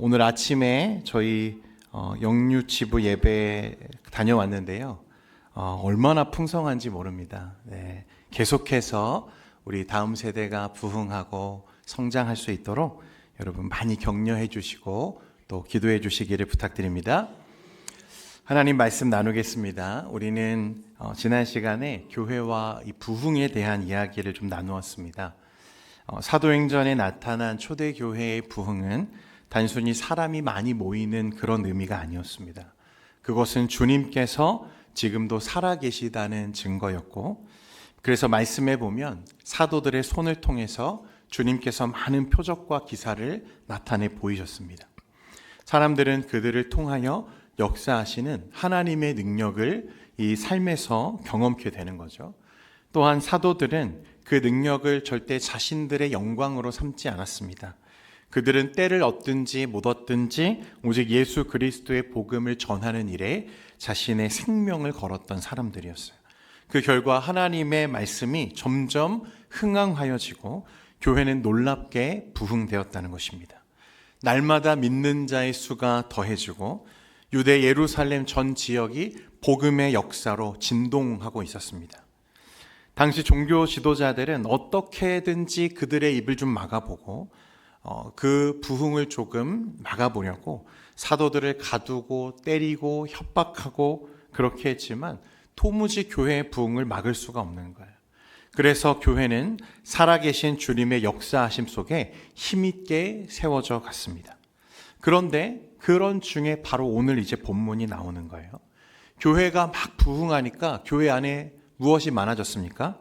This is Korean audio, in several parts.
오늘 아침에 저희 영유치부 예배 다녀왔는데요. 얼마나 풍성한지 모릅니다. 네, 계속해서 우리 다음 세대가 부흥하고 성장할 수 있도록 여러분 많이 격려해 주시고 또 기도해 주시기를 부탁드립니다. 하나님 말씀 나누겠습니다. 우리는 지난 시간에 교회와 이 부흥에 대한 이야기를 좀 나누었습니다. 사도행전에 나타난 초대교회의 부흥은 단순히 사람이 많이 모이는 그런 의미가 아니었습니다. 그것은 주님께서 지금도 살아계시다는 증거였고, 그래서 말씀해 보면 사도들의 손을 통해서 주님께서 많은 표적과 기사를 나타내 보이셨습니다. 사람들은 그들을 통하여 역사하시는 하나님의 능력을 이 삶에서 경험케 되는 거죠. 또한 사도들은 그 능력을 절대 자신들의 영광으로 삼지 않았습니다. 그들은 때를 얻든지 못 얻든지 오직 예수 그리스도의 복음을 전하는 일에 자신의 생명을 걸었던 사람들이었어요. 그 결과 하나님의 말씀이 점점 흥황하여지고 교회는 놀랍게 부흥되었다는 것입니다. 날마다 믿는 자의 수가 더해지고 유대 예루살렘 전 지역이 복음의 역사로 진동하고 있었습니다. 당시 종교 지도자들은 어떻게든지 그들의 입을 좀 막아보고 그 부흥을 조금 막아보려고 사도들을 가두고 때리고 협박하고 그렇게 했지만 도무지 교회의 부흥을 막을 수가 없는 거예요. 그래서 교회는 살아계신 주님의 역사하심 속에 힘있게 세워져 갔습니다. 그런데 그런 중에 바로 오늘 이제 본문이 나오는 거예요. 교회가 막 부흥하니까 교회 안에 무엇이 많아졌습니까?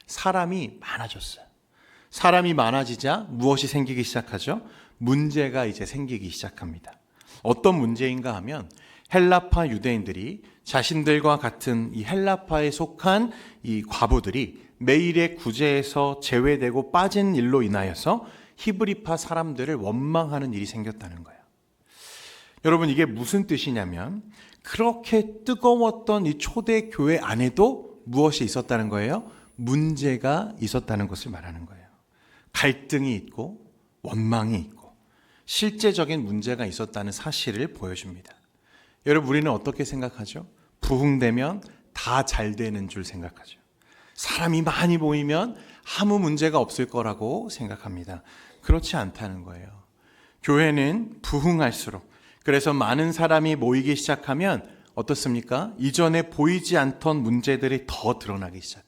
사람이 많아졌어요. 사람이 많아지자 무엇이 생기기 시작하죠? 문제가 이제 생기기 시작합니다. 어떤 문제인가 하면 헬라파 유대인들이 자신들과 같은 이 헬라파에 속한 이 과부들이 매일의 구제에서 제외되고 빠진 일로 인하여서 히브리파 사람들을 원망하는 일이 생겼다는 거예요. 여러분, 이게 무슨 뜻이냐면 그렇게 뜨거웠던 이 초대 교회 안에도 무엇이 있었다는 거예요? 문제가 있었다는 것을 말하는 거예요. 갈등이 있고 원망이 있고 실제적인 문제가 있었다는 사실을 보여줍니다. 여러분, 우리는 어떻게 생각하죠? 부흥되면 다 잘 되는 줄 생각하죠. 사람이 많이 모이면 아무 문제가 없을 거라고 생각합니다. 그렇지 않다는 거예요. 교회는 부흥할수록, 그래서 많은 사람이 모이기 시작하면 어떻습니까? 이전에 보이지 않던 문제들이 더 드러나기 시작해요.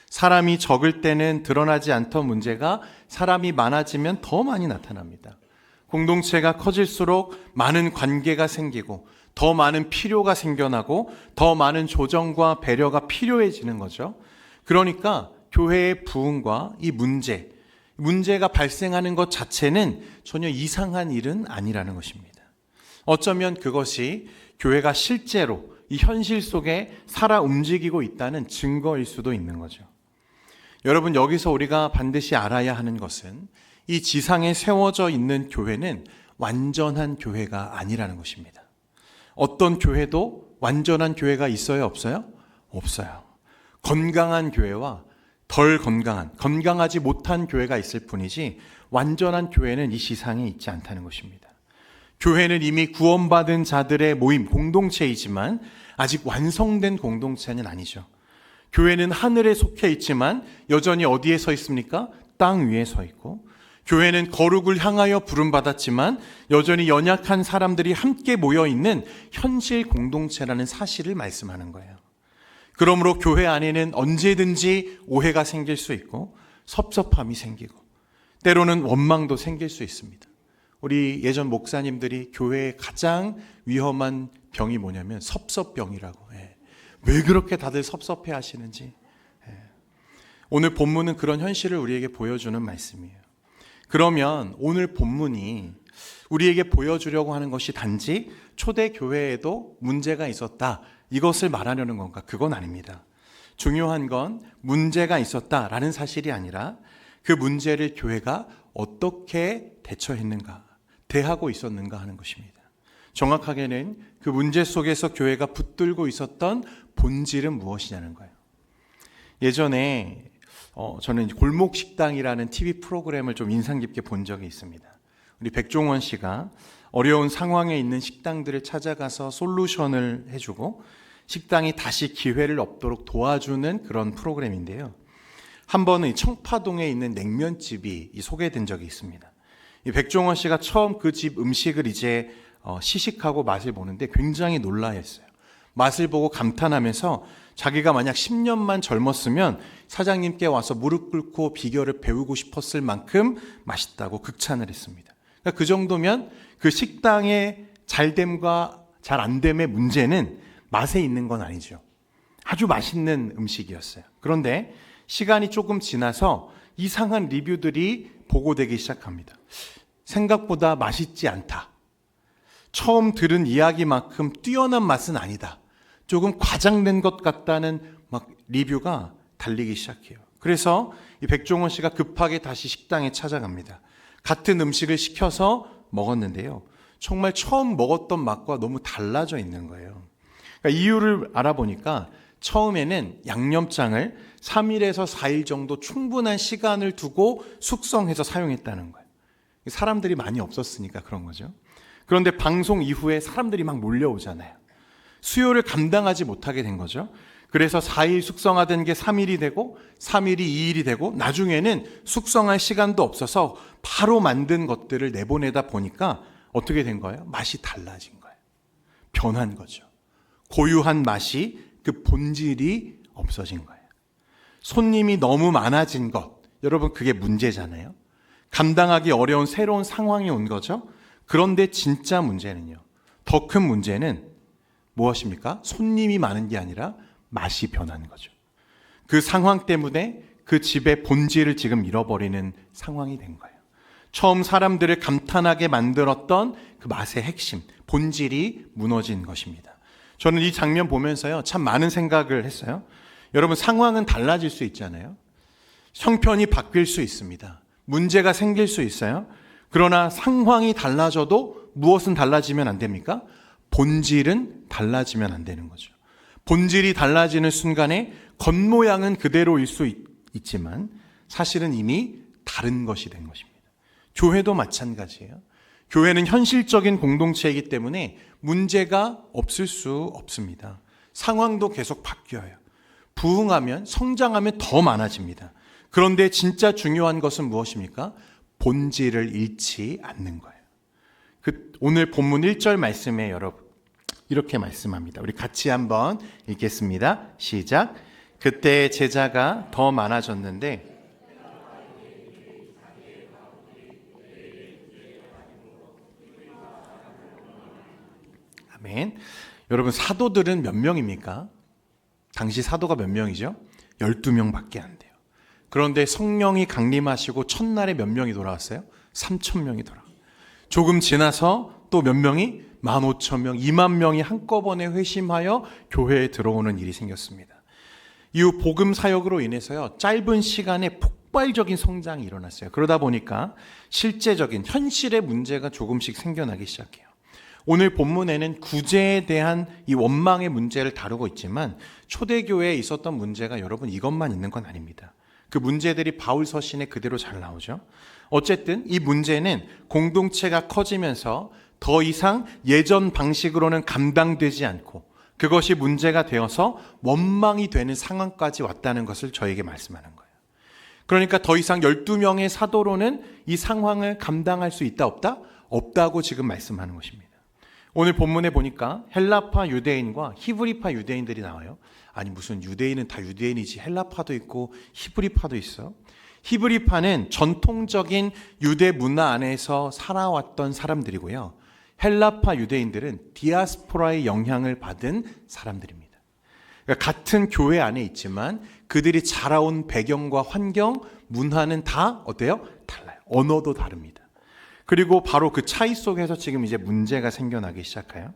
사람이 적을 때는 드러나지 않던 문제가 사람이 많아지면 더 많이 나타납니다. 공동체가 커질수록 많은 관계가 생기고 더 많은 필요가 생겨나고 더 많은 조정과 배려가 필요해지는 거죠. 그러니까 교회의 부흥과 이 문제가 발생하는 것 자체는 전혀 이상한 일은 아니라는 것입니다. 어쩌면 그것이 교회가 실제로 이 현실 속에 살아 움직이고 있다는 증거일 수도 있는 거죠. 여러분, 여기서 우리가 반드시 알아야 하는 것은 이 지상에 세워져 있는 교회는 완전한 교회가 아니라는 것입니다. 어떤 교회도 완전한 교회가 있어요, 없어요? 없어요. 건강한 교회와 덜 건강하지 못한 교회가 있을 뿐이지 완전한 교회는 이 세상에 있지 않다는 것입니다. 교회는 이미 구원받은 자들의 모임, 공동체이지만 아직 완성된 공동체는 아니죠. 교회는 하늘에 속해 있지만 여전히 어디에 서 있습니까? 땅 위에 서 있고, 교회는 거룩을 향하여 부름받았지만 여전히 연약한 사람들이 함께 모여 있는 현실 공동체라는 사실을 말씀하는 거예요. 그러므로 교회 안에는 언제든지 오해가 생길 수 있고 섭섭함이 생기고 때로는 원망도 생길 수 있습니다. 우리 예전 목사님들이 교회의 가장 위험한 병이 뭐냐면 섭섭병이라고. 왜 그렇게 다들 섭섭해 하시는지. 오늘 본문은 그런 현실을 우리에게 보여주는 말씀이에요. 그러면 오늘 본문이 우리에게 보여주려고 하는 것이 단지 초대교회에도 문제가 있었다, 이것을 말하려는 건가? 그건 아닙니다. 중요한 건 문제가 있었다라는 사실이 아니라 그 문제를 교회가 어떻게 대처했는가, 대하고 있었는가 하는 것입니다. 정확하게는 그 문제 속에서 교회가 붙들고 있었던 본질은 무엇이냐는 거예요. 예전에 저는 골목식당이라는 TV 프로그램을 좀 인상 깊게 본 적이 있습니다. 우리 백종원 씨가 어려운 상황에 있는 식당들을 찾아가서 솔루션을 해주고 식당이 다시 기회를 얻도록 도와주는 그런 프로그램인데요. 한 번은 이 청파동에 있는 냉면집이 소개된 적이 있습니다. 이 백종원 씨가 처음 그 집 음식을 이제 시식하고 맛을 보는데 굉장히 놀라했어요. 맛을 보고 감탄하면서 자기가 만약 10년만 젊었으면 사장님께 와서 무릎 꿇고 비결을 배우고 싶었을 만큼 맛있다고 극찬을 했습니다. 그러니까 그 정도면 그 식당의 잘됨과 잘 안됨의 문제는 맛에 있는 건 아니죠. 아주 맛있는 음식이었어요. 그런데 시간이 조금 지나서 이상한 리뷰들이 보고되기 시작합니다. 생각보다 맛있지 않다. 처음 들은 이야기만큼 뛰어난 맛은 아니다. 조금 과장된 것 같다는 막 리뷰가 달리기 시작해요. 그래서 이 백종원 씨가 급하게 다시 식당에 찾아갑니다. 같은 음식을 시켜서 먹었는데요. 정말 처음 먹었던 맛과 너무 달라져 있는 거예요. 그러니까 이유를 알아보니까 처음에는 양념장을 3일에서 4일 정도 충분한 시간을 두고 숙성해서 사용했다는 거예요. 사람들이 많이 없었으니까 그런 거죠. 그런데 방송 이후에 사람들이 막 몰려오잖아요. 수요를 감당하지 못하게 된 거죠. 그래서 4일 숙성하던 게 3일이 되고 3일이 2일이 되고 나중에는 숙성할 시간도 없어서 바로 만든 것들을 내보내다 보니까 어떻게 된 거예요? 맛이 달라진 거예요. 변한 거죠. 고유한 맛이 그 본질이 없어진 거예요. 손님이 너무 많아진 것, 여러분 그게 문제잖아요. 감당하기 어려운 새로운 상황이 온 거죠. 그런데 진짜 문제는요. 더 큰 문제는 무엇입니까? 손님이 많은 게 아니라 맛이 변한 거죠. 그 상황 때문에 그 집의 본질을 지금 잃어버리는 상황이 된 거예요. 처음 사람들을 감탄하게 만들었던 그 맛의 핵심, 본질이 무너진 것입니다. 저는 이 장면 보면서요, 참 많은 생각을 했어요. 여러분, 상황은 달라질 수 있잖아요. 형편이 바뀔 수 있습니다. 문제가 생길 수 있어요. 그러나 상황이 달라져도 무엇은 달라지면 안 됩니까? 본질은 달라지면 안 되는 거죠. 본질이 달라지는 순간에 겉모양은 그대로일 수 있지만 사실은 이미 다른 것이 된 것입니다. 교회도 마찬가지예요. 교회는 현실적인 공동체이기 때문에 문제가 없을 수 없습니다. 상황도 계속 바뀌어요. 부흥하면, 성장하면 더 많아집니다. 그런데 진짜 중요한 것은 무엇입니까? 본질을 잃지 않는 거예요. 오늘 본문 1절 말씀에 여러분 이렇게 말씀합니다. 우리 같이 한번 읽겠습니다. 시작. 그때 제자가 더 많아졌는데 아멘. 여러분, 사도들은 몇 명입니까? 당시 사도가 몇 명이죠? 12명밖에 안 돼요. 그런데 성령이 강림하시고 첫날에 몇 명이 돌아왔어요? 3,000명이 돌아왔어요. 조금 지나서 또 몇 명이 15,000명, 2만 명이 한꺼번에 회심하여 교회에 들어오는 일이 생겼습니다. 이후 복음 사역으로 인해서요, 짧은 시간에 폭발적인 성장이 일어났어요. 그러다 보니까 실제적인 현실의 문제가 조금씩 생겨나기 시작해요. 오늘 본문에는 구제에 대한 이 원망의 문제를 다루고 있지만 초대교회에 있었던 문제가 여러분 이것만 있는 건 아닙니다. 그 문제들이 바울 서신에 그대로 잘 나오죠. 어쨌든 이 문제는 공동체가 커지면서 더 이상 예전 방식으로는 감당되지 않고 그것이 문제가 되어서 원망이 되는 상황까지 왔다는 것을 저에게 말씀하는 거예요. 그러니까 더 이상 12명의 사도로는 이 상황을 감당할 수 있다 없다? 없다고 지금 말씀하는 것입니다. 오늘 본문에 보니까 헬라파 유대인과 히브리파 유대인들이 나와요. 아니 무슨 유대인은 다 유대인이지, 헬라파도 있고 히브리파도 있어. 히브리파는 전통적인 유대 문화 안에서 살아왔던 사람들이고요. 헬라파 유대인들은 디아스포라의 영향을 받은 사람들입니다. 그러니까 같은 교회 안에 있지만 그들이 자라온 배경과 환경, 문화는 다 어때요? 달라요. 언어도 다릅니다. 그리고 바로 그 차이 속에서 지금 이제 문제가 생겨나기 시작해요.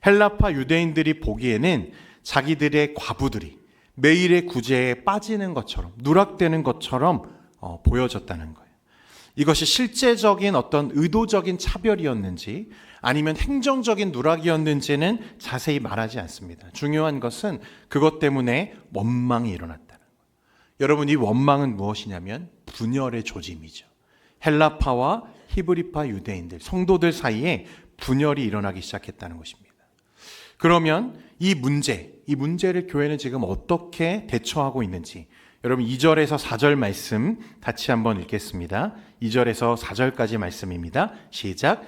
헬라파 유대인들이 보기에는 자기들의 과부들이 매일의 구제에 빠지는 것처럼, 누락되는 것처럼 보여졌다는 거예요. 이것이 실제적인 어떤 의도적인 차별이었는지 아니면 행정적인 누락이었는지는 자세히 말하지 않습니다. 중요한 것은 그것 때문에 원망이 일어났다는 거예요. 여러분, 이 원망은 무엇이냐면 분열의 조짐이죠. 헬라파와 히브리파 유대인들, 성도들 사이에 분열이 일어나기 시작했다는 것입니다. 그러면 이 문제를 교회는 지금 어떻게 대처하고 있는지, 여러분 2절에서 4절 말씀 같이 한번 읽겠습니다. 2절에서 4절까지 말씀입니다. 시작.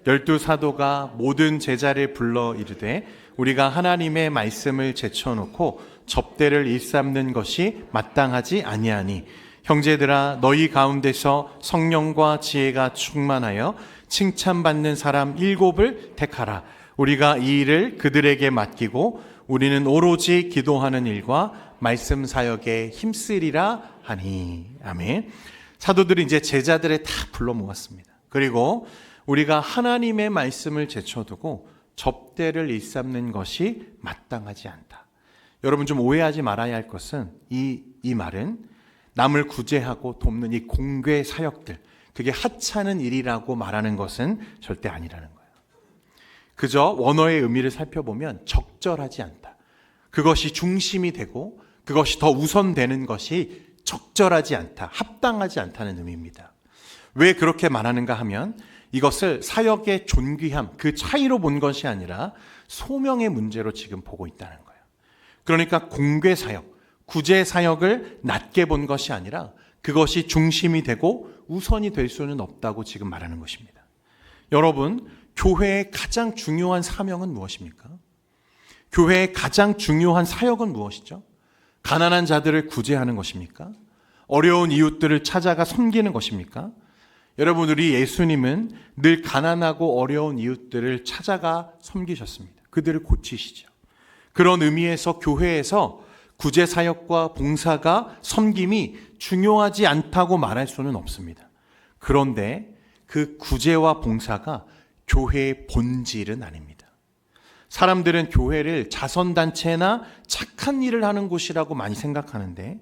12사도가 모든 제자를 불러 이르되 우리가 하나님의 말씀을 제쳐놓고 접대를 일삼는 것이 마땅하지 아니하니, 형제들아 너희 가운데서 성령과 지혜가 충만하여 칭찬받는 사람 7을 택하라. 우리가 이 일을 그들에게 맡기고 우리는 오로지 기도하는 일과 말씀 사역에 힘쓰리라 하니. 아멘. 사도들이 이제 제자들을 다 불러 모았습니다. 그리고 우리가 하나님의 말씀을 제쳐두고 접대를 일삼는 것이 마땅하지 않다. 여러분 좀 오해하지 말아야 할 것은 이 말은 남을 구제하고 돕는 이 공궤 사역들, 그게 하찮은 일이라고 말하는 것은 절대 아니라는 거예요. 그저 원어의 의미를 살펴보면 적절하지 않다. 그것이 중심이 되고 그것이 더 우선되는 것이 적절하지 않다, 합당하지 않다는 의미입니다. 왜 그렇게 말하는가 하면 이것을 사역의 존귀함, 그 차이로 본 것이 아니라 소명의 문제로 지금 보고 있다는 거예요. 그러니까 공궤 사역, 구제 사역을 낮게 본 것이 아니라 그것이 중심이 되고 우선이 될 수는 없다고 지금 말하는 것입니다. 여러분, 교회의 가장 중요한 사명은 무엇입니까? 교회의 가장 중요한 사역은 무엇이죠? 가난한 자들을 구제하는 것입니까? 어려운 이웃들을 찾아가 섬기는 것입니까? 여러분, 우리 예수님은 늘 가난하고 어려운 이웃들을 찾아가 섬기셨습니다. 그들을 고치시죠. 그런 의미에서 교회에서 구제 사역과 봉사가, 섬김이 중요하지 않다고 말할 수는 없습니다. 그런데 그 구제와 봉사가 교회의 본질은 아닙니다. 사람들은 교회를 자선단체나 착한 일을 하는 곳이라고 많이 생각하는데,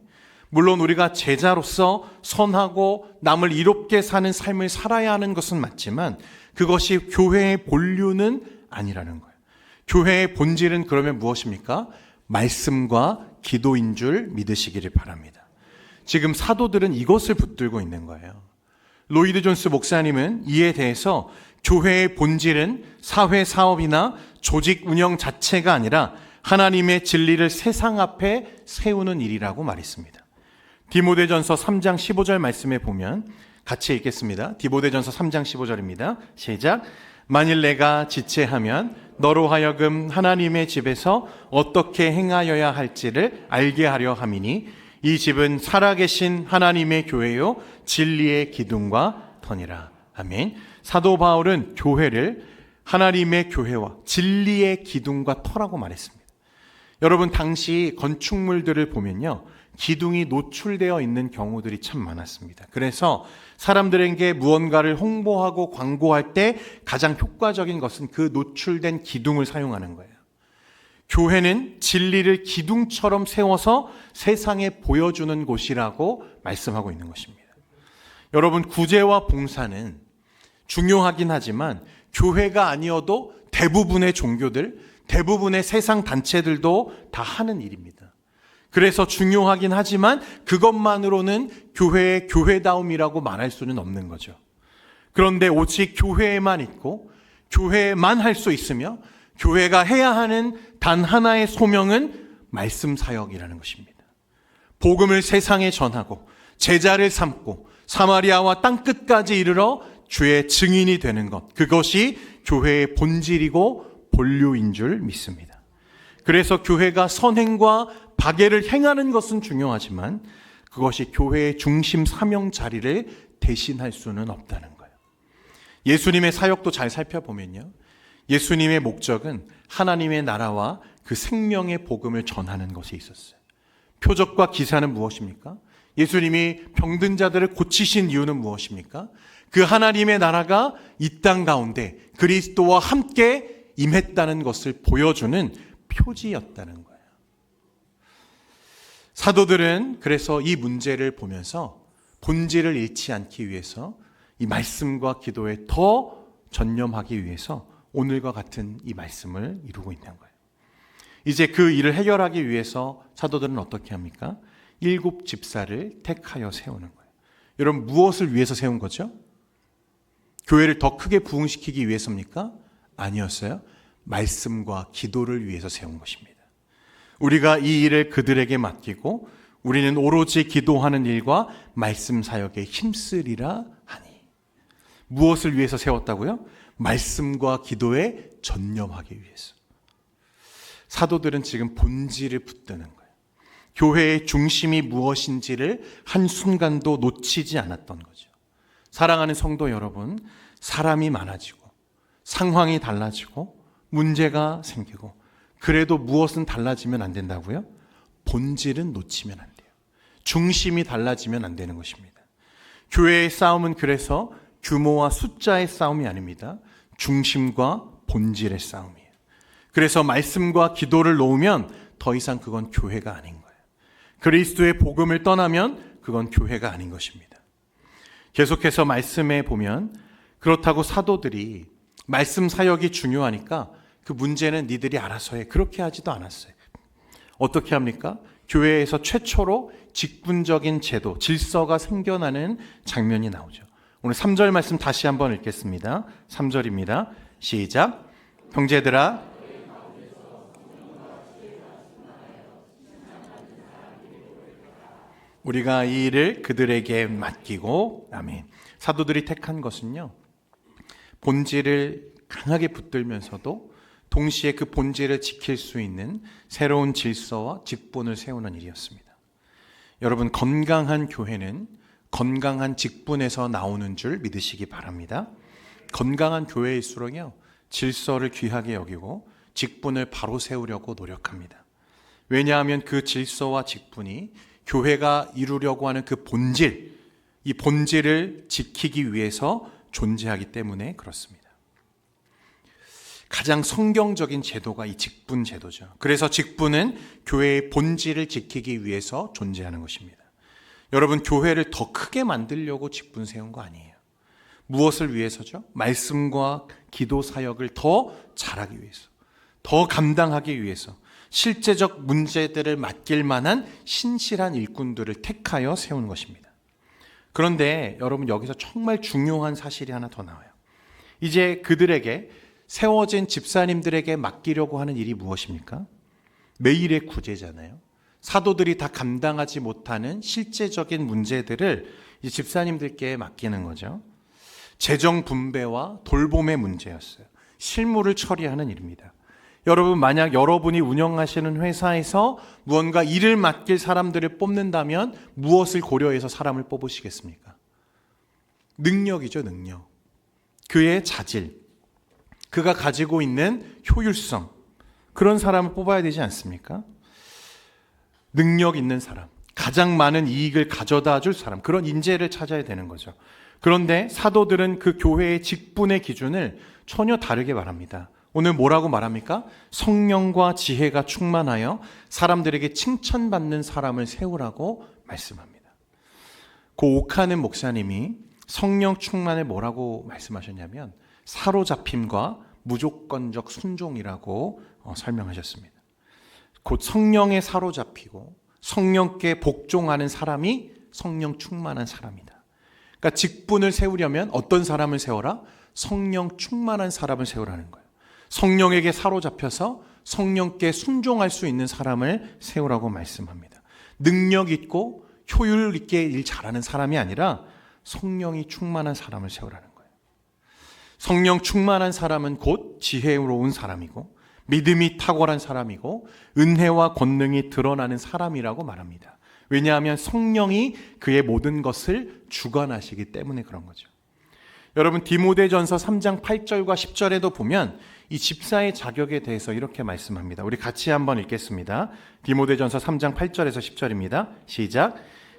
물론 우리가 제자로서 선하고 남을 이롭게 사는 삶을 살아야 하는 것은 맞지만 그것이 교회의 본류는 아니라는 거예요. 교회의 본질은 그러면 무엇입니까? 말씀과 기도인 줄 믿으시기를 바랍니다. 지금 사도들은 이것을 붙들고 있는 거예요. 로이드 존스 목사님은 이에 대해서 교회의 본질은 사회 사업이나 조직 운영 자체가 아니라 하나님의 진리를 세상 앞에 세우는 일이라고 말했습니다. 디모데전서 3장 15절 말씀에 보면 같이 읽겠습니다. 디모데전서 3장 15절입니다. 시작. 만일 내가 지체하면 너로 하여금 하나님의 집에서 어떻게 행하여야 할지를 알게 하려 함이니 이 집은 살아계신 하나님의 교회요 진리의 기둥과 터니라. 아멘. 사도 바울은 교회를 하나님의 교회와 진리의 기둥과 터라고 말했습니다. 여러분, 당시 건축물들을 보면요, 기둥이 노출되어 있는 경우들이 참 많았습니다. 그래서 사람들에게 무언가를 홍보하고 광고할 때 가장 효과적인 것은 그 노출된 기둥을 사용하는 거예요. 교회는 진리를 기둥처럼 세워서 세상에 보여주는 곳이라고 말씀하고 있는 것입니다. 여러분, 구제와 봉사는 중요하긴 하지만 교회가 아니어도 대부분의 종교들, 대부분의 세상 단체들도 다 하는 일입니다. 그래서 중요하긴 하지만 그것만으로는 교회의 교회다움이라고 말할 수는 없는 거죠. 그런데 오직 교회에만 있고 교회에만 할 수 있으며 교회가 해야 하는 단 하나의 소명은 말씀 사역이라는 것입니다. 복음을 세상에 전하고 제자를 삼고 사마리아와 땅끝까지 이르러 주의 증인이 되는 것, 그것이 교회의 본질이고 본류인 줄 믿습니다. 그래서 교회가 선행과 박애를 행하는 것은 중요하지만 그것이 교회의 중심 사명 자리를 대신할 수는 없다는 거예요. 예수님의 사역도 잘 살펴보면요, 예수님의 목적은 하나님의 나라와 그 생명의 복음을 전하는 것이 있었어요. 표적과 기사는 무엇입니까? 예수님이 병든 자들을 고치신 이유는 무엇입니까? 그 하나님의 나라가 이 땅 가운데 그리스도와 함께 임했다는 것을 보여주는 표지였다는 거예요. 사도들은 그래서 이 문제를 보면서 본질을 잃지 않기 위해서 이 말씀과 기도에 더 전념하기 위해서 오늘과 같은 이 말씀을 이루고 있는 거예요. 이제 그 일을 해결하기 위해서 사도들은 어떻게 합니까? 7 집사를 택하여 세우는 거예요. 여러분, 무엇을 위해서 세운 거죠? 교회를 더 크게 부흥시키기 위해서입니까? 아니었어요. 말씀과 기도를 위해서 세운 것입니다. 우리가 이 일을 그들에게 맡기고 우리는 오로지 기도하는 일과 말씀 사역에 힘쓰리라 하니. 무엇을 위해서 세웠다고요? 말씀과 기도에 전념하기 위해서. 사도들은 지금 본질을 붙드는 거예요. 교회의 중심이 무엇인지를 한순간도 놓치지 않았던 거죠. 사랑하는 성도 여러분, 사람이 많아지고 상황이 달라지고 문제가 생기고 그래도 무엇은 달라지면 안 된다고요? 본질은 놓치면 안 돼요. 중심이 달라지면 안 되는 것입니다. 교회의 싸움은 그래서 규모와 숫자의 싸움이 아닙니다. 중심과 본질의 싸움이에요. 그래서 말씀과 기도를 놓으면 더 이상 그건 교회가 아닌 거예요. 그리스도의 복음을 떠나면 그건 교회가 아닌 것입니다. 계속해서 말씀에 보면 그렇다고 사도들이 말씀 사역이 중요하니까 그 문제는 니들이 알아서 해. 그렇게 하지도 않았어요. 어떻게 합니까? 교회에서 최초로 직분적인 제도, 질서가 생겨나는 장면이 나오죠. 오늘 3절 말씀 다시 한번 읽겠습니다. 3절입니다. 시작. 형제들아, 우리가 이 일을 그들에게 맡기고, 아멘. 사도들이 택한 것은요, 본질을 강하게 붙들면서도 동시에 그 본질을 지킬 수 있는 새로운 질서와 직분을 세우는 일이었습니다. 여러분, 건강한 교회는 건강한 직분에서 나오는 줄 믿으시기 바랍니다. 건강한 교회일수록요, 질서를 귀하게 여기고 직분을 바로 세우려고 노력합니다. 왜냐하면 그 질서와 직분이 교회가 이루려고 하는 그 본질, 이 본질을 지키기 위해서 존재하기 때문에 그렇습니다. 가장 성경적인 제도가 이 직분 제도죠. 그래서 직분은 교회의 본질을 지키기 위해서 존재하는 것입니다. 여러분, 교회를 더 크게 만들려고 직분 세운 거 아니에요. 무엇을 위해서죠? 말씀과 기도 사역을 더 잘하기 위해서, 더 감당하기 위해서, 실제적 문제들을 맡길 만한 신실한 일꾼들을 택하여 세운 것입니다. 그런데 여러분, 여기서 정말 중요한 사실이 하나 더 나와요. 이제 그들에게 세워진 집사님들에게 맡기려고 하는 일이 무엇입니까? 매일의 구제잖아요. 사도들이 다 감당하지 못하는 실제적인 문제들을 이 집사님들께 맡기는 거죠. 재정 분배와 돌봄의 문제였어요. 실무를 처리하는 일입니다. 여러분, 만약 여러분이 운영하시는 회사에서 무언가 일을 맡길 사람들을 뽑는다면 무엇을 고려해서 사람을 뽑으시겠습니까? 능력이죠, 능력. 그의 자질, 그가 가지고 있는 효율성, 그런 사람을 뽑아야 되지 않습니까? 능력 있는 사람, 가장 많은 이익을 가져다 줄 사람, 그런 인재를 찾아야 되는 거죠. 그런데 사도들은 그 교회의 직분의 기준을 전혀 다르게 말합니다. 오늘 뭐라고 말합니까? 성령과 지혜가 충만하여 사람들에게 칭찬받는 사람을 세우라고 말씀합니다. 그 오카는 목사님이 성령 충만을 뭐라고 말씀하셨냐면 사로잡힘과 무조건적 순종이라고 설명하셨습니다. 곧 성령에 사로잡히고 성령께 복종하는 사람이 성령 충만한 사람이다. 그러니까 직분을 세우려면 어떤 사람을 세워라? 성령 충만한 사람을 세우라는 거예요. 성령에게 사로잡혀서 성령께 순종할 수 있는 사람을 세우라고 말씀합니다. 능력 있고 효율 있게 일 잘하는 사람이 아니라 성령이 충만한 사람을 세우라는 거예요. 성령 충만한 사람은 곧 지혜로운 사람이고 믿음이 탁월한 사람이고 은혜와 권능이 드러나는 사람이라고 말합니다. 왜냐하면 성령이 그의 모든 것을 주관하시기 때문에 그런 거죠. 여러분, 디모데전서 3장 8절과 10절에도 보면 이 집사의 자격에 대해서 이렇게 말씀합니다. 우리 같이 한번 읽겠습니다. 디모데전서 3장 8절에서 10절입니다. 시작.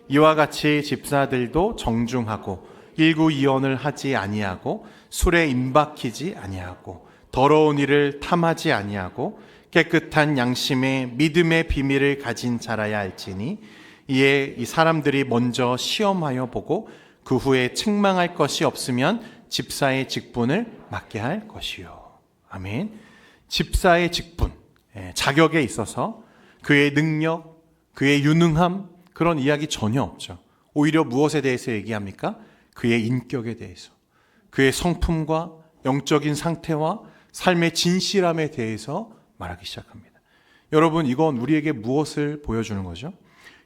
이와 같이 집사들도 정중하고 일구이언을 하지 아니하고 술에 임박히지 아니하고 더러운 일을 탐하지 아니하고 깨끗한 양심의 믿음의 비밀을 가진 자라야 할지니 이에 이 사람들이 먼저 시험하여 보고 그 후에 책망할 것이 없으면 집사의 직분을 맡게 할 것이요. 아멘. 집사의 직분, 자격에 있어서 그의 능력, 그의 유능함, 그런 이야기 전혀 없죠. 오히려 무엇에 대해서 얘기합니까? 그의 인격에 대해서, 그의 성품과 영적인 상태와 삶의 진실함에 대해서 말하기 시작합니다. 여러분, 이건 우리에게 무엇을 보여주는 거죠?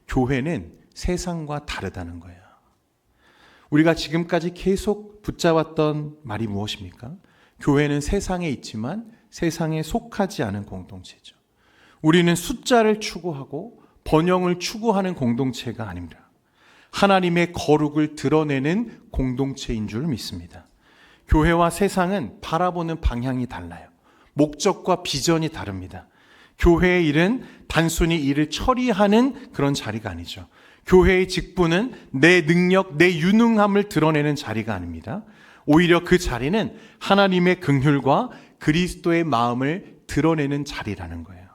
교회는 세상과 다르다는 거예요. 우리가 지금까지 계속 붙잡았던 말이 무엇입니까? 교회는 세상에 있지만 세상에 속하지 않은 공동체죠. 우리는 숫자를 추구하고 번영을 추구하는 공동체가 아닙니다. 하나님의 거룩을 드러내는 공동체인 줄 믿습니다. 교회와 세상은 바라보는 방향이 달라요. 목적과 비전이 다릅니다. 교회의 일은 단순히 일을 처리하는 그런 자리가 아니죠. 교회의 직분은 내 능력, 내 유능함을 드러내는 자리가 아닙니다. 오히려 그 자리는 하나님의 긍휼과 그리스도의 마음을 드러내는 자리라는 거예요.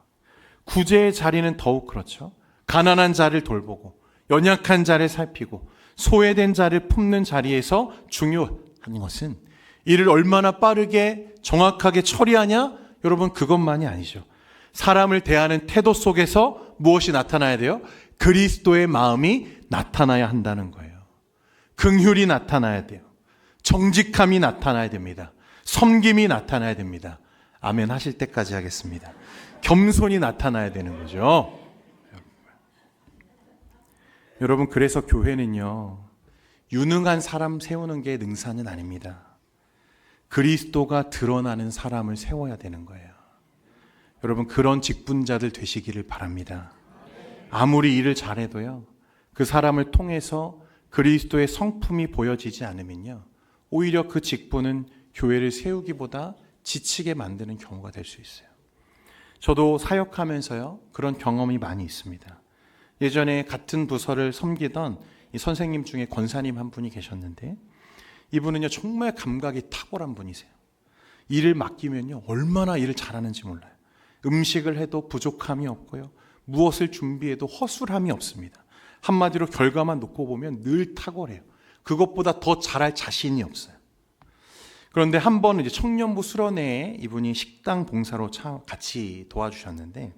구제의 자리는 더욱 그렇죠. 가난한 자를 돌보고 연약한 자를 살피고 소외된 자를 품는 자리에서 중요한 것은 이를 얼마나 빠르게 정확하게 처리하냐? 여러분, 그것만이 아니죠. 사람을 대하는 태도 속에서 무엇이 나타나야 돼요? 그리스도의 마음이 나타나야 한다는 거예요. 긍휼이 나타나야 돼요. 정직함이 나타나야 됩니다. 섬김이 나타나야 됩니다. 아멘 하실 때까지 하겠습니다. 겸손이 나타나야 되는 거죠. 여러분, 그래서 교회는요, 유능한 사람 세우는 게 능사는 아닙니다. 그리스도가 드러나는 사람을 세워야 되는 거예요. 여러분, 그런 직분자들 되시기를 바랍니다. 아무리 일을 잘해도요, 그 사람을 통해서 그리스도의 성품이 보여지지 않으면요, 오히려 그 직분은 교회를 세우기보다 지치게 만드는 경우가 될 수 있어요. 저도 사역하면서요, 그런 경험이 많이 있습니다. 예전에 같은 부서를 섬기던 이 선생님 중에 권사님 한 분이 계셨는데, 이분은요, 정말 감각이 탁월한 분이세요. 일을 맡기면요, 얼마나 일을 잘하는지 몰라요. 음식을 해도 부족함이 없고요, 무엇을 준비해도 허술함이 없습니다. 한마디로 결과만 놓고 보면 늘 탁월해요. 그것보다 더 잘할 자신이 없어요. 그런데 한 번 이제 청년부 수련회에 이분이 식당 봉사로 같이 도와주셨는데,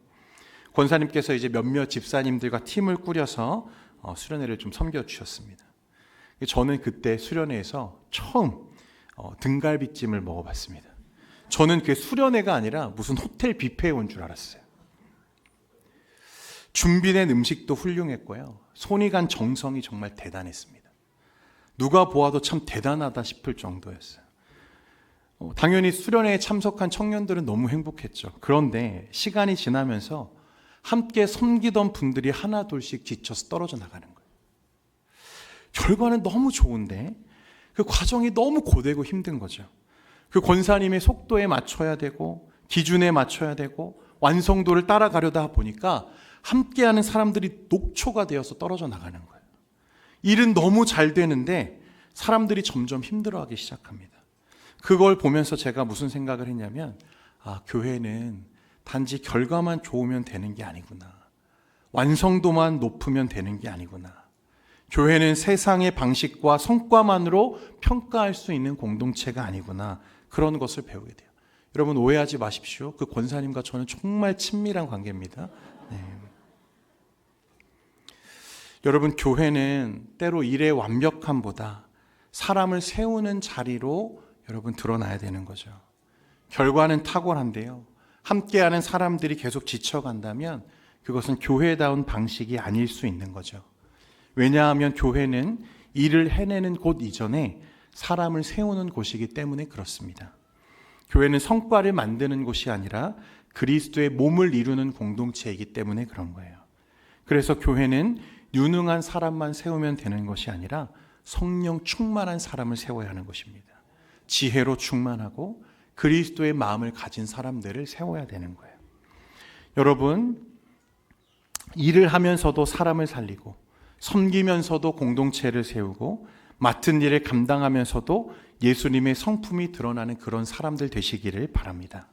권사님께서 이제 몇몇 집사님들과 팀을 꾸려서 수련회를 좀 섬겨주셨습니다. 저는 그때 수련회에서 처음 등갈비찜을 먹어봤습니다. 저는 그게 수련회가 아니라 무슨 호텔 뷔페에 온 줄 알았어요. 준비된 음식도 훌륭했고요, 손이 간 정성이 정말 대단했습니다. 누가 보아도 참 대단하다 싶을 정도였어요. 당연히 수련회에 참석한 청년들은 너무 행복했죠. 그런데 시간이 지나면서 함께 섬기던 분들이 하나 둘씩 지쳐서 떨어져 나가는 거예요. 결과는 너무 좋은데 그 과정이 너무 고되고 힘든 거죠. 그 권사님의 속도에 맞춰야 되고 기준에 맞춰야 되고 완성도를 따라가려다 보니까 함께하는 사람들이 녹초가 되어서 떨어져 나가는 거예요. 일은 너무 잘 되는데 사람들이 점점 힘들어하기 시작합니다. 그걸 보면서 제가 무슨 생각을 했냐면, 교회는 단지 결과만 좋으면 되는 게 아니구나. 완성도만 높으면 되는 게 아니구나. 교회는 세상의 방식과 성과만으로 평가할 수 있는 공동체가 아니구나. 그런 것을 배우게 돼요. 여러분, 오해하지 마십시오. 그 권사님과 저는 정말 친밀한 관계입니다. 네. 여러분, 교회는 때로 일의 완벽함보다 사람을 세우는 자리로 여러분 드러나야 되는 거죠. 결과는 탁월한데요, 함께하는 사람들이 계속 지쳐간다면 그것은 교회다운 방식이 아닐 수 있는 거죠. 왜냐하면 교회는 일을 해내는 곳 이전에 사람을 세우는 곳이기 때문에 그렇습니다. 교회는 성과를 만드는 곳이 아니라 그리스도의 몸을 이루는 공동체이기 때문에 그런 거예요. 그래서 교회는 유능한 사람만 세우면 되는 것이 아니라 성령 충만한 사람을 세워야 하는 것입니다. 지혜로 충만하고 그리스도의 마음을 가진 사람들을 세워야 되는 거예요. 여러분, 일을 하면서도 사람을 살리고 섬기면서도 공동체를 세우고 맡은 일을 감당하면서도 예수님의 성품이 드러나는 그런 사람들 되시기를 바랍니다.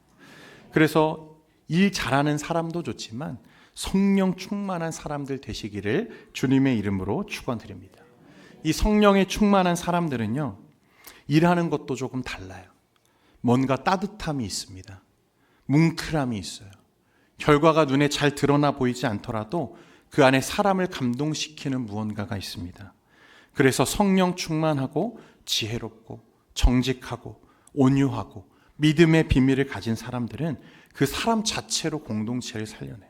그래서 일 잘하는 사람도 좋지만 성령 충만한 사람들 되시기를 주님의 이름으로 축원드립니다. 이 성령에 충만한 사람들은요, 일하는 것도 조금 달라요. 뭔가 따뜻함이 있습니다. 뭉클함이 있어요. 결과가 눈에 잘 드러나 보이지 않더라도 그 안에 사람을 감동시키는 무언가가 있습니다. 그래서 성령 충만하고 지혜롭고 정직하고 온유하고 믿음의 비밀을 가진 사람들은 그 사람 자체로 공동체를 살려내요.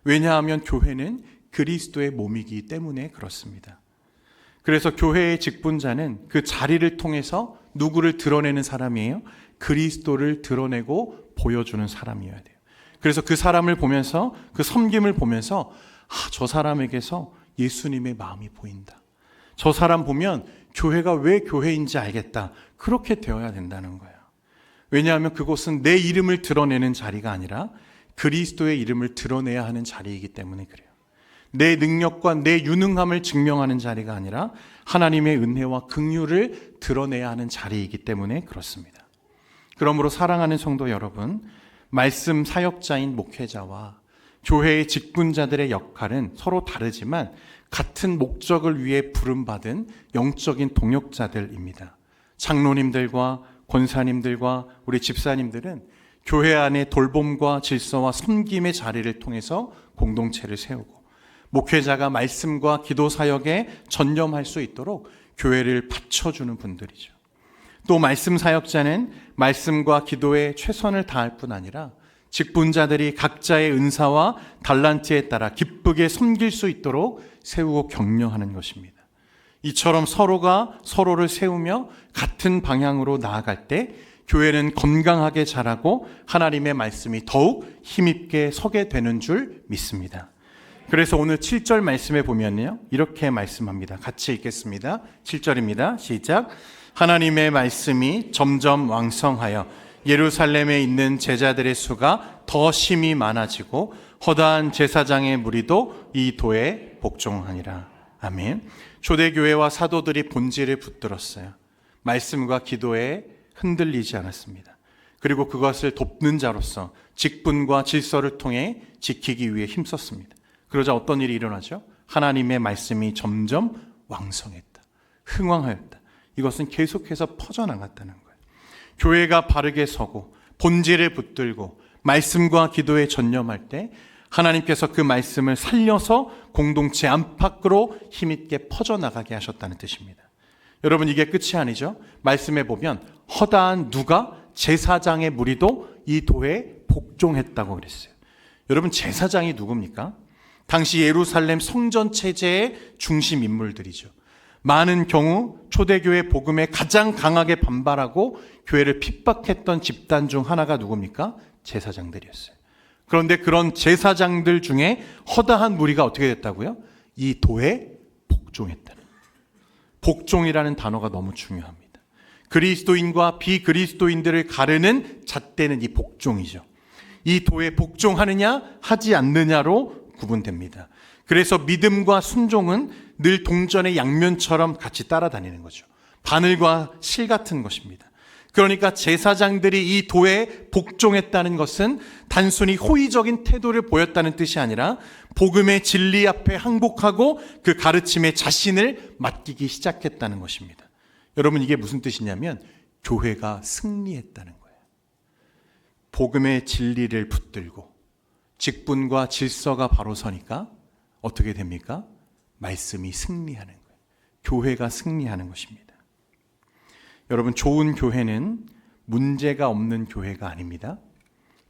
왜냐하면 교회는 그리스도의 몸이기 때문에 그렇습니다. 그래서 교회의 직분자는 그 자리를 통해서 누구를 드러내는 사람이에요? 그리스도를 드러내고 보여주는 사람이어야 돼요. 그래서 그 사람을 보면서, 그 섬김을 보면서 저 사람에게서 예수님의 마음이 보인다. 저 사람 보면 교회가 왜 교회인지 알겠다. 그렇게 되어야 된다는 거예요. 왜냐하면 그곳은 내 이름을 드러내는 자리가 아니라 그리스도의 이름을 드러내야 하는 자리이기 때문에 그래요. 내 능력과 내 유능함을 증명하는 자리가 아니라 하나님의 은혜와 긍휼을 드러내야 하는 자리이기 때문에 그렇습니다. 그러므로 사랑하는 성도 여러분, 말씀 사역자인 목회자와 교회의 직분자들의 역할은 서로 다르지만 같은 목적을 위해 부름받은 영적인 동역자들입니다. 장로님들과 권사님들과 우리 집사님들은 교회 안에 돌봄과 질서와 섬김의 자리를 통해서 공동체를 세우고, 목회자가 말씀과 기도 사역에 전념할 수 있도록 교회를 받쳐주는 분들이죠. 또 말씀 사역자는 말씀과 기도에 최선을 다할 뿐 아니라 직분자들이 각자의 은사와 달란트에 따라 기쁘게 섬길 수 있도록 세우고 격려하는 것입니다. 이처럼 서로가 서로를 세우며 같은 방향으로 나아갈 때 교회는 건강하게 자라고 하나님의 말씀이 더욱 힘있게 서게 되는 줄 믿습니다. 그래서 오늘 7절 말씀에 보면요, 이렇게 말씀합니다. 같이 읽겠습니다. 7절입니다. 시작. 하나님의 말씀이 점점 왕성하여 예루살렘에 있는 제자들의 수가 더 심히 많아지고 허다한 제사장의 무리도 이 도에 복종하니라. 아멘. 초대교회와 사도들이 본질을 붙들었어요. 말씀과 기도에 흔들리지 않았습니다. 그리고 그것을 돕는 자로서 직분과 질서를 통해 지키기 위해 힘썼습니다. 그러자 어떤 일이 일어나죠? 하나님의 말씀이 점점 왕성했다. 흥왕하였다. 이것은 계속해서 퍼져나갔다는 거예요. 교회가 바르게 서고 본질을 붙들고 말씀과 기도에 전념할 때 하나님께서 그 말씀을 살려서 공동체 안팎으로 힘있게 퍼져나가게 하셨다는 뜻입니다. 여러분, 이게 끝이 아니죠. 말씀에 보면 허다한 누가 제사장의 무리도 이 도에 복종했다고 그랬어요. 여러분, 제사장이 누굽니까? 당시 예루살렘 성전 체제의 중심 인물들이죠. 많은 경우 초대교회 복음에 가장 강하게 반발하고 교회를 핍박했던 집단 중 하나가 누굽니까? 제사장들이었어요. 그런데 그런 제사장들 중에 허다한 무리가 어떻게 됐다고요? 이 도에 복종했다는 거예요. 복종이라는 단어가 너무 중요합니다. 그리스도인과 비그리스도인들을 가르는 잣대는 이 복종이죠. 이 도에 복종하느냐 하지 않느냐로 구분됩니다. 그래서 믿음과 순종은 늘 동전의 양면처럼 같이 따라다니는 거죠. 바늘과 실 같은 것입니다. 그러니까 제사장들이 이 도에 복종했다는 것은 단순히 호의적인 태도를 보였다는 뜻이 아니라 복음의 진리 앞에 항복하고 그 가르침에 자신을 맡기기 시작했다는 것입니다. 여러분, 이게 무슨 뜻이냐면 교회가 승리했다는 거예요. 복음의 진리를 붙들고 직분과 질서가 바로 서니까 어떻게 됩니까? 말씀이 승리하는 거예요. 교회가 승리하는 것입니다. 여러분, 좋은 교회는 문제가 없는 교회가 아닙니다.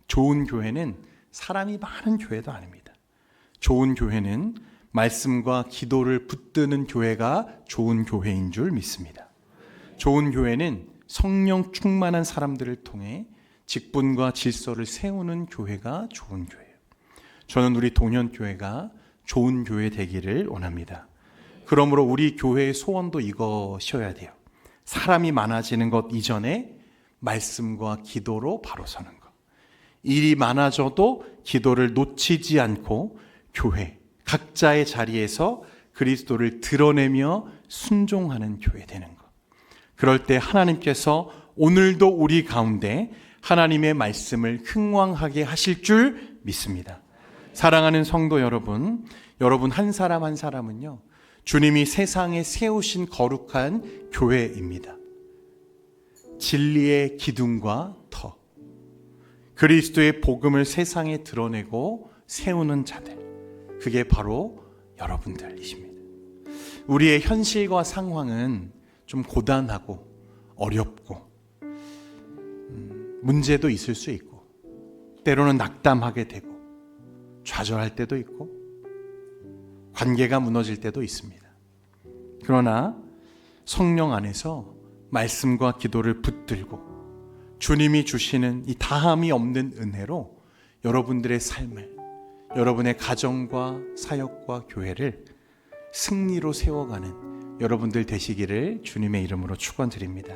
좋은 교회는 사람이 많은 교회도 아닙니다. 좋은 교회는 말씀과 기도를 붙드는 교회가 좋은 교회인 줄 믿습니다. 좋은 교회는 성령 충만한 사람들을 통해 직분과 질서를 세우는 교회가 좋은 교회예요. 저는 우리 동현교회가 좋은 교회 되기를 원합니다. 그러므로 우리 교회의 소원도 이것이어야 돼요. 사람이 많아지는 것 이전에 말씀과 기도로 바로 서는 것. 일이 많아져도 기도를 놓치지 않고 교회, 각자의 자리에서 그리스도를 드러내며 순종하는 교회 되는 것. 그럴 때 하나님께서 오늘도 우리 가운데 하나님의 말씀을 흥왕하게 하실 줄 믿습니다. 사랑하는 성도 여러분, 여러분 한 사람 한 사람은요, 주님이 세상에 세우신 거룩한 교회입니다. 진리의 기둥과 터, 그리스도의 복음을 세상에 드러내고 세우는 자들, 그게 바로 여러분들이십니다. 우리의 현실과 상황은 좀 고단하고 어렵고 문제도 있을 수 있고, 때로는 낙담하게 되고, 좌절할 때도 있고, 관계가 무너질 때도 있습니다. 그러나 성령 안에서 말씀과 기도를 붙들고 주님이 주시는 이 다함이 없는 은혜로 여러분들의 삶을, 여러분의 가정과 사역과 교회를 승리로 세워가는 여러분들 되시기를 주님의 이름으로 축원드립니다.